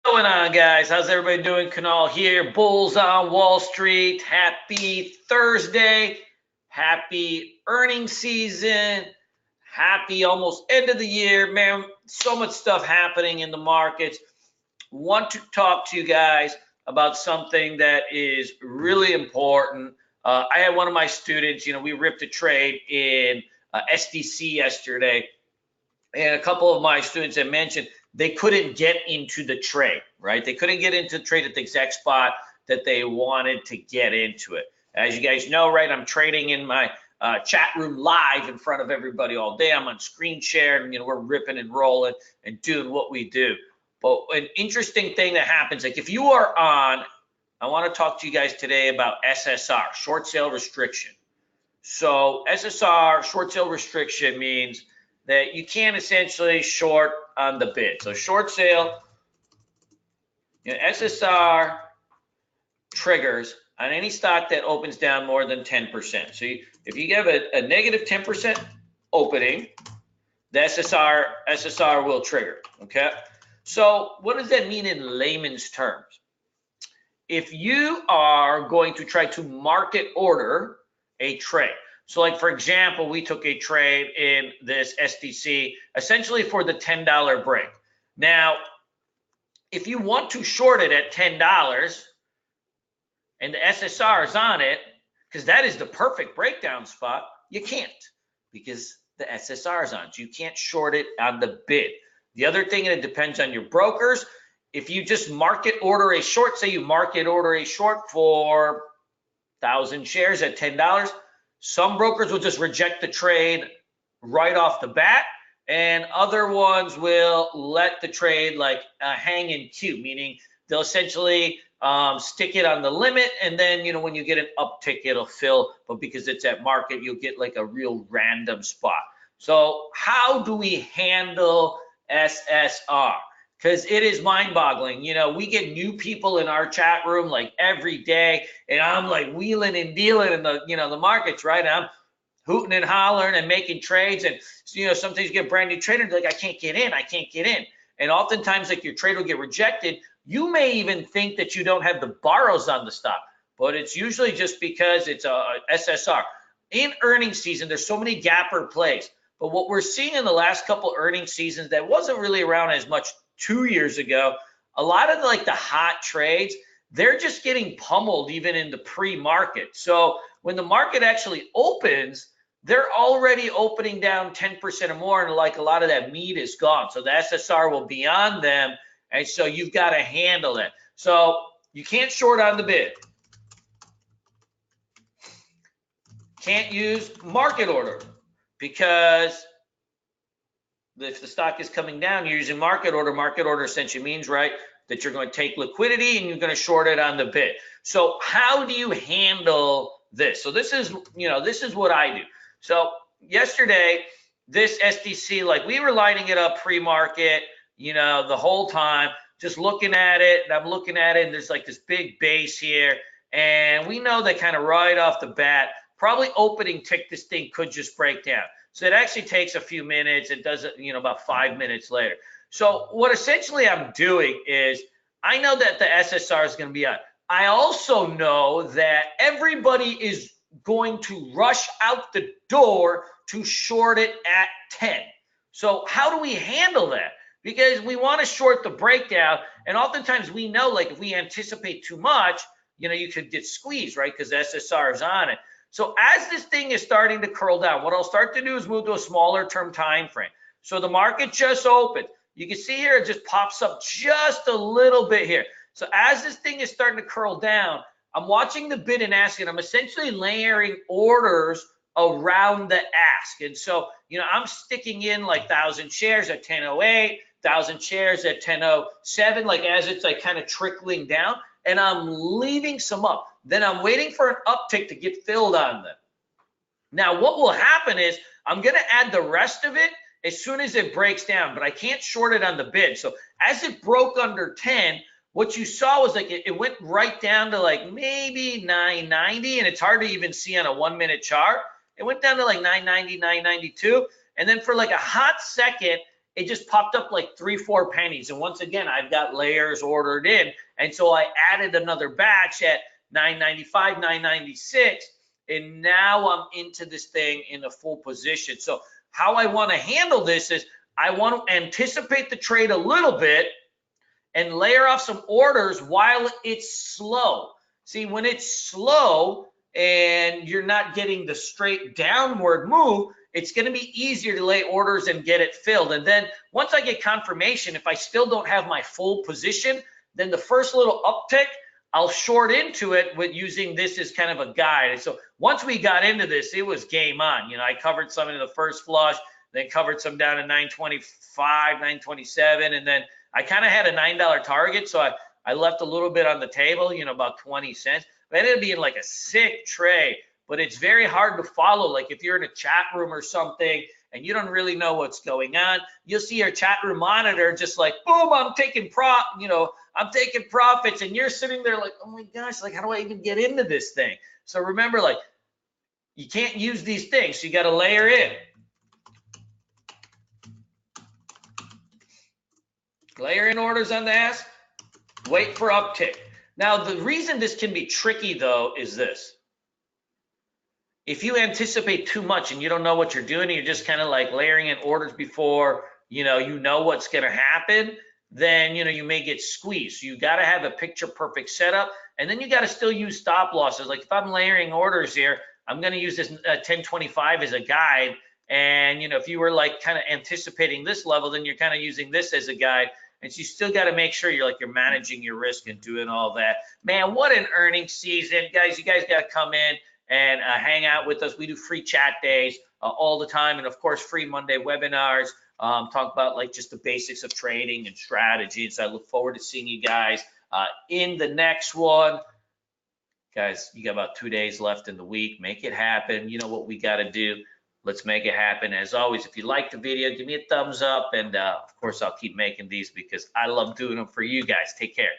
What's going on, guys? How's everybody doing? Kunal here, Bulls on Wall Street. Happy Thursday. Happy earnings season. Happy almost end of the year. Man, so much stuff happening in the markets. Want to talk to you guys about something that is really important. I had one of my students, we ripped a trade in SDC yesterday, and a couple of my students had mentioned they couldn't get into the trade, right? They couldn't get into the trade at the exact spot that they wanted to get into it. As you guys know, right, I'm trading in my chat room live in front of everybody all day. I'm on screen share, and we're ripping and rolling and doing what we do. But an interesting thing that happens, like if you are on, I want to talk to you guys today about SSR, short sale restriction. So SSR, short sale restriction, means that you can't essentially short on the bid. So short sale, SSR triggers on any stock that opens down more than 10%. So if you have a negative 10% opening, the SSR will trigger, okay? So what does that mean in layman's terms? If you are going to try to market order a trade, so like for example, we took a trade in this SDC essentially for the $10 break. Now, if you want to short it at $10 and the SSR is on it, because that is the perfect breakdown spot, you can't, because the SSR is on. So you can't short it on the bid. The other thing, and it depends on your brokers, if you just market order a short, say you market order a short for 1,000 shares at $10, some brokers will just reject the trade right off the bat, and other ones will let the trade like hang in queue, meaning they'll essentially stick it on the limit, and then when you get an uptick, it'll fill, but because it's at market, you'll get like a real random spot. So how do we handle SSR? Because it is mind-boggling. We get new people in our chat room like every day, and I'm like wheeling and dealing in the markets, right? And I'm hooting and hollering and making trades, and sometimes you get brand new traders like, I can't get in. And oftentimes, like, your trade will get rejected. You may even think that you don't have the borrows on the stock, but it's usually just because it's a SSR. In earnings season, there's so many gapper plays, but what we're seeing in the last couple earnings seasons that wasn't really around as much 2 years ago, a lot of the hot trades, they're just getting pummeled even in the pre-market. So when the market actually opens, they're already opening down 10% or more, and like a lot of that meat is gone. So the SSR will be on them, and so you've got to handle it. So you can't short on the bid. Can't use market order, because if the stock is coming down, you're using market order. Market order essentially means, right, that you're going to take liquidity and you're going to short it on the bid. So how do you handle this? So this is what I do. So yesterday, this SDC, like, we were lining it up pre-market, the whole time, just looking at it, and I'm looking at it, and there's like this big base here, and we know that kind of right off the bat, probably opening tick, this thing could just break down. So it actually takes a few minutes. It does it, about 5 minutes later. So what essentially I'm doing is, I know that the SSR is going to be on. I also know that everybody is going to rush out the door to short it at 10. So how do we handle that? Because we want to short the breakdown, and oftentimes we know, like, if we anticipate too much, you could get squeezed, right? Because the SSR is on it. So as this thing is starting to curl down, what I'll start to do is move to a smaller term time frame. So the market just opened. You can see here it just pops up just a little bit here. So as this thing is starting to curl down, I'm watching the bid and ask, and I'm essentially layering orders around the ask. And so, I'm sticking in like 1,000 shares at 10.08, 1,000 shares at 10.07, like as it's like kind of trickling down, and I'm leaving some up. Then I'm waiting for an uptick to get filled on them. Now, what will happen is I'm going to add the rest of it as soon as it breaks down, but I can't short it on the bid. So as it broke under 10, what you saw was like it went right down to like maybe 990, and it's hard to even see on a 1 minute chart. It went down to like 990, 992, and then for like a hot second, it just popped up like 3-4 pennies. And once again, I've got layers ordered in. And so I added another batch at 9.95, 9.96. And now I'm into this thing in a full position. So how I want to handle this is I want to anticipate the trade a little bit and layer off some orders while it's slow. See, when it's slow and you're not getting the straight downward move, it's going to be easier to lay orders and get it filled. And then once I get confirmation, if I still don't have my full position, then the first little uptick, I'll short into it with using this as kind of a guide. And so once we got into this, it was game on. You know, I covered some in the first flush, then covered some down at 925, 927, and then I kind of had a $9 target, so I left a little bit on the table, you know, about 20 cents. But it ended up being like a sick trade, but it's very hard to follow. Like if you're in a chat room or something and you don't really know what's going on, you'll see your chat room monitor just like, boom, I'm taking profits, and you're sitting there like, oh my gosh, like how do I even get into this thing? So remember, like you can't use these things. So you got to layer in. Layer in orders on the ask, wait for uptick. Now, the reason this can be tricky, though, is this. If you anticipate too much and you don't know what you're doing, you're just kind of like layering in orders before you know what's going to happen, then you may get squeezed. So you got to have a picture perfect setup, and then you got to still use stop losses. Like if I'm layering orders here, I'm going to use this 1025 as a guide. And if you were like kind of anticipating this level, then you're kind of using this as a guide. And so you still got to make sure you're managing your risk and doing all that. Man, what an earnings season, guys! You guys got to come in and hang out with us. We do free chat days all the time, and of course, free Monday webinars. Talk about like just the basics of trading and strategy. And so I look forward to seeing you guys in the next one. Guys, you got about 2 days left in the week. Make it happen. You know what we got to do. Let's make it happen. As always, if you like the video, give me a thumbs up. And of course, I'll keep making these because I love doing them for you guys. Take care.